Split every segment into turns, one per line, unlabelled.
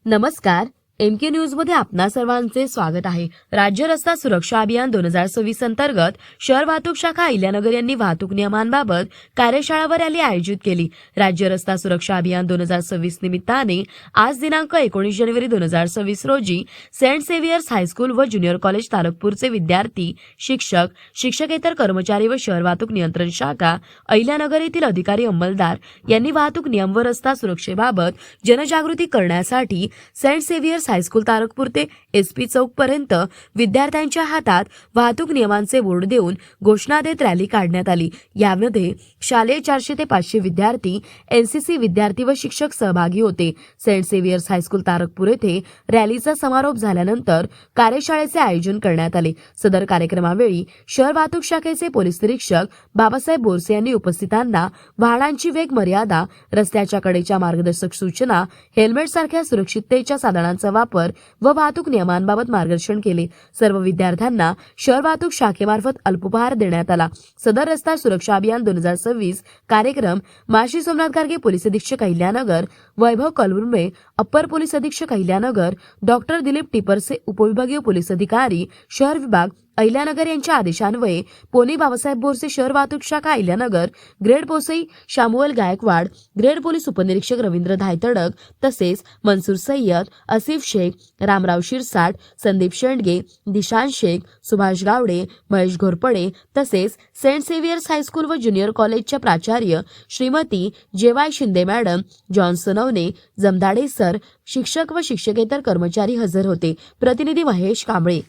नमस्कार, MK news मध्ये आपणा सर्वांचे स्वागत आहे। राज्य रस्ता सुरक्षा अभियान 2026 अंतर्गत शहर वाहतूक शाखा अहिल्यानगर यांनी वाहतूक नियमांबाबत कार्यशाळा व रॅली आयोजित केली। राज्य रस्ता सुरक्षा अभियान 2026 निमित्ताने आज दिनांक 19 जानेवारी 2026 रोजी सेंट सेव्हियर्स हायस्कूल व ज्युनियर कॉलेज तारकपूरचे विद्यार्थी, शिक्षक, शिक्षकेतर कर्मचारी व शहर वाहतूक नियंत्रण शाखा अहिल्यानगर येथील अधिकारी अंमलदार यांनी वाहतूक नियम व रस्ता सुरक्षेबाबत जनजागृती करण्यासाठी सेंट सेव्हियर्स हायस्कूल तारकपूर ते एसपी चौक पर्यंत विद्यार्थ्यांच्या हातात वाहतूक नियमांचे बोर्ड देऊन घोषणा देत रॅली काढण्यात आली। यामध्ये शालेय 400 ते 500 विद्यार्थी, एनसीसी विद्यार्थी व शिक्षक सहभागी होते। सेंट सेव्हियर्स हायस्कूल तारकपूर येथे रॅलीचा समारोप झाल्यानंतर कार्यशाळेचे आयोजन करण्यात आले। सदर कार्यक्रमावेळी शहर वाहतूक शाखेचे पोलीस निरीक्षक बाबासाहेब बोरसे यांनी उपस्थितांना वाहनांची वेग मर्यादा, रस्त्याच्या कडेच्या मार्गदर्शक सूचना, हेल्मेट सारख्या सुरक्षिततेच्या साधनांचा वापर व वाहतूक नियमांबाबत मार्गदर्शन केले। सर्व विद्यार्थ्यांना शहर वाहतूक शाखेमार्फत अल्पोपहार देण्यात आला। सदर रस्ता सुरक्षा अभियान 2026 कार्यक्रम माशी सोमनाथ गार्गे पोलीस अधीक्षक अहिल्यानगर, वैभव कलबुर्मे अप्पर पोलीस अधीक्षक अहिल्यानगर, डॉक्टर दिलीप टिपरसे उपविभागीय पोलीस अधिकारी शहर विभाग अहिल्यानगर यांच्या आदेशान्वये पोनी बाबासाहेब बोरसे शहर वाहतूक शाखा अहिल्यानगर, ग्रेड पोसई शामुअल गायकवाड, ग्रेड पोलीस उपनिरीक्षक रवींद्र धायतडक तसेच मनसूर सय्यद, आसिफ शेख, रामराव शिरसाट, संदीप शेंडगे, दिशान शेख, सुभाष गावडे, महेश घोरपडे तसेच सेंट सेव्हियर्स हायस्कूल व ज्युनियर कॉलेजच्या प्राचार्य श्रीमती जेवाय Shinde madam, John Sonawane, Jamdade sir, शिक्षक व शिक्षकेतर कर्मचारी हजर होते। प्रतिनिधी महेश कांबळे।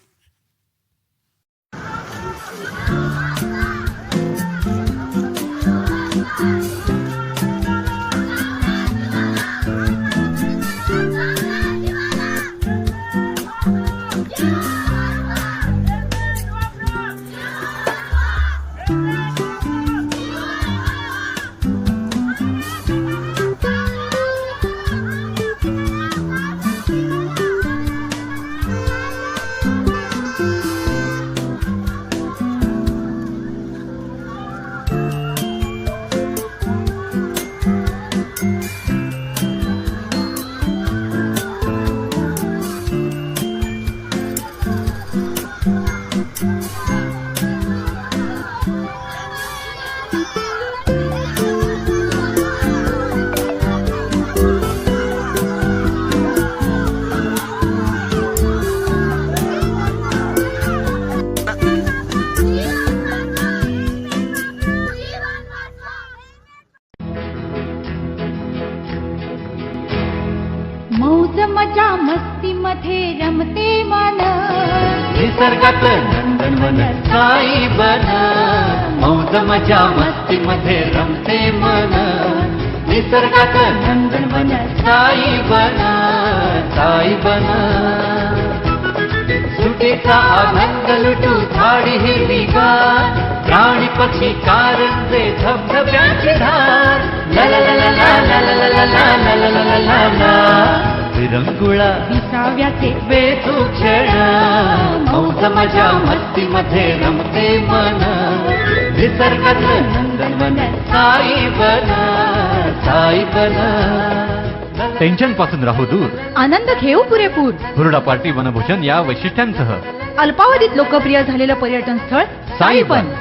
मौज मजा मस्ती मध्ये रमते मन,
निसर्गात नंदनवन साई बन। मौज मजा मस्ती मध्ये रमते मन, निसर्गात नंदनवन साई बन, साई बन। सुटीचा आनंद लुटू झाडी हिरवीगार, प्राणी पक्षी कारंजे धबधब्याची धार, ला ला ला ला ला ला ला ला ला ला ला ला ला। विरंगुळा
विसाव्याचे
बेतू क्षण, मौज मजा मस्ती मध्ये रमते मन, निसर्गात नंदनवन साई बन, साई बन।
टेन्शन पासून राहू दूर,
आनंद घेऊ पुरेपूर,
हुरडा पार्टी वनभोजन या वैशिष्ट्यांसह
अल्पावधीत लोकप्रिय झालेलं पर्यटन स्थळ साईबन।